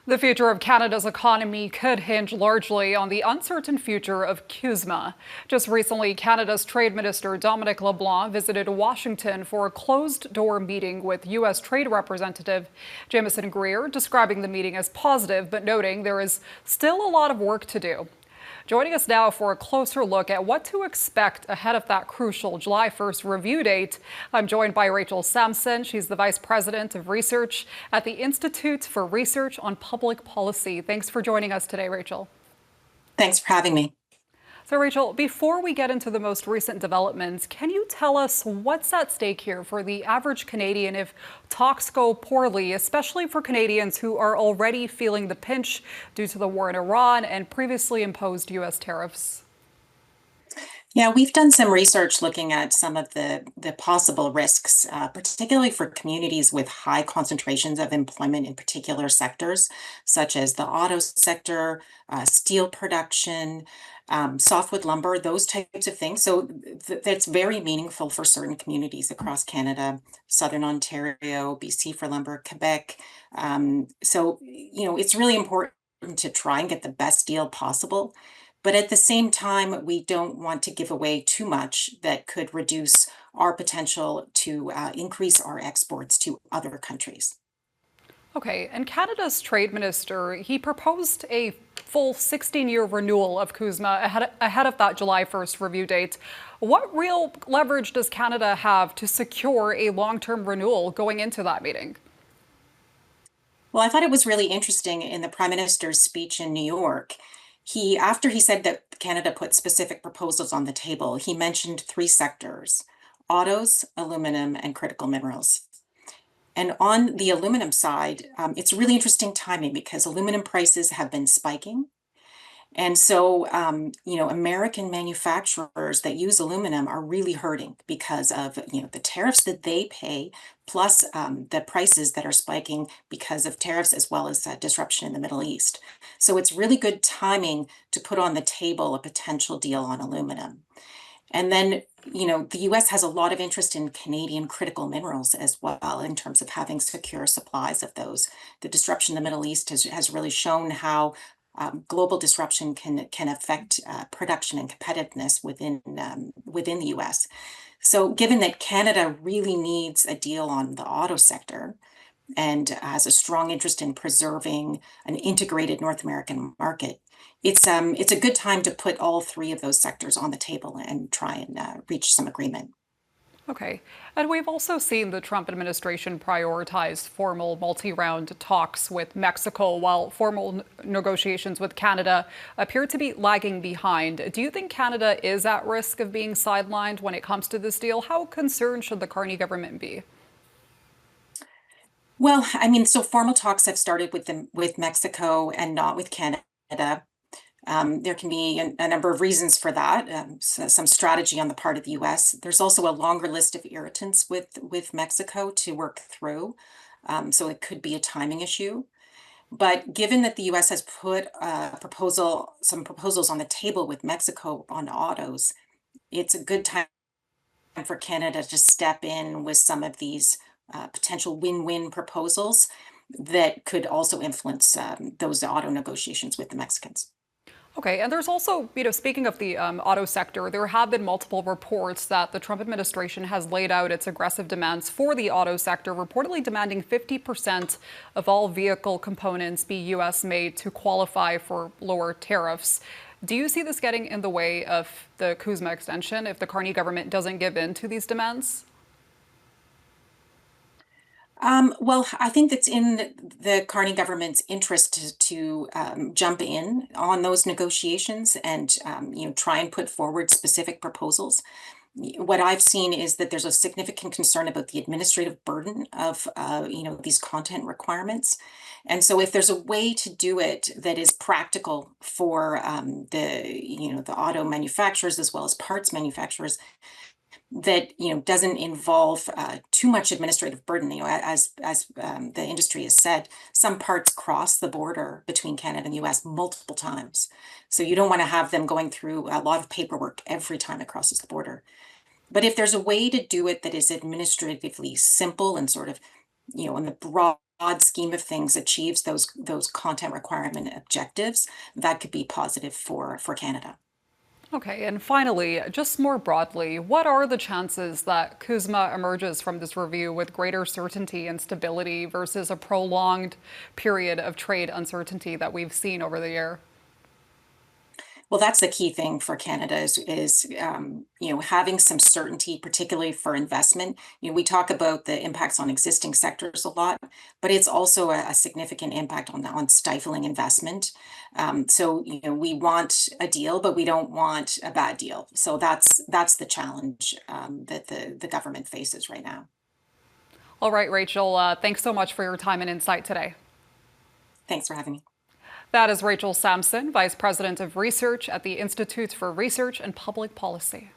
The future of Canada's economy could hinge largely on the uncertain future of CUSMA. Just recently, Canada's Trade Minister Dominic LeBlanc visited Washington for a closed-door meeting with U.S. Trade Representative Jazan Grewal, describing the meeting as positive, but noting there is still a lot of work to do. Joining us now for a closer look at what to expect ahead of that crucial July 1st review date, I'm joined by Rachel Samson. She's the Vice President of Research at the Institute for Research on Public Policy. Thanks for joining us today, Rachel. Thanks for having me. So, Rachel, before we get into the most recent developments, can you tell us what's at stake here for the average Canadian if talks go poorly, especially for Canadians who are already feeling the pinch due to the war in Iran and previously imposed U.S. tariffs? Yeah, we've done some research looking at some of the possible risks, particularly for communities with high concentrations of employment in particular sectors, such as the auto sector, steel production, softwood lumber, those types of things. So that's very meaningful for certain communities across Canada, Southern Ontario, BC for lumber, Quebec. It's really important to try and get the best deal possible. But at the same time, we don't want to give away too much that could reduce our potential to increase our exports to other countries. Okay, and Canada's trade minister, he proposed a full 16-year renewal of CUSMA ahead of that July 1st review date. What real leverage does Canada have to secure a long-term renewal going into that meeting? Well, I thought it was really interesting in the Prime Minister's speech in New York. After he said that Canada put specific proposals on the table, he mentioned three sectors: autos, aluminum, and critical minerals. And on the aluminum side, it's really interesting timing because aluminum prices have been spiking. And so, American manufacturers that use aluminum are really hurting because of, the tariffs that they pay, plus the prices that are spiking because of tariffs as well as disruption in the Middle East. So it's really good timing to put on the table a potential deal on aluminum. And then, the US has a lot of interest in Canadian critical minerals as well in terms of having secure supplies of those. The disruption in the Middle East has really shown how global disruption can affect production and competitiveness within the US. So given that Canada really needs a deal on the auto sector and has a strong interest in preserving an integrated North American market, it's a good time to put all three of those sectors on the table and try and reach some agreement. Okay. And we've also seen the Trump administration prioritize formal multi-round talks with Mexico while formal negotiations with Canada appear to be lagging behind. Do you think Canada is at risk of being sidelined when it comes to this deal? How concerned should the Carney government be? Well, I mean, so formal talks have started with Mexico and not with Canada. There can be a number of reasons for that, some strategy on the part of the US. There's also a longer list of irritants with Mexico to work through, so it could be a timing issue. But given that the US has put some proposals on the table with Mexico on autos, it's a good time for Canada to step in with some of these potential win-win proposals that could also influence those auto negotiations with the Mexicans. Okay, and there's also, speaking of the auto sector, there have been multiple reports that the Trump administration has laid out its aggressive demands for the auto sector, reportedly demanding 50% of all vehicle components be U.S. made to qualify for lower tariffs. Do you see this getting in the way of the CUSMA extension if the Carney government doesn't give in to these demands? Well, I think it's in the Carney government's interest to jump in on those negotiations and try and put forward specific proposals. What I've seen is that there's a significant concern about the administrative burden of these content requirements, and so if there's a way to do it that is practical for the auto manufacturers as well as parts manufacturers, that doesn't involve too much administrative burden. As the industry has said, some parts cross the border between Canada and the US multiple times, so you don't want to have them going through a lot of paperwork every time it crosses the border. But if there's a way to do it that is administratively simple and sort of in the broad broad scheme of things achieves those content requirement objectives, that could be positive for Canada. Okay, and finally, just more broadly, what are the chances that CUSMA emerges from this review with greater certainty and stability versus a prolonged period of trade uncertainty that we've seen over the year? Well, that's the key thing for Canada is having some certainty, particularly for investment. We talk about the impacts on existing sectors a lot, but it's also a significant impact on stifling investment. So we want a deal, but we don't want a bad deal. So that's the challenge that the government faces right now. All right, Rachel, thanks so much for your time and insight today. Thanks for having me. That is Rachel Samson, Vice President of Research at the Institute for Research and Public Policy.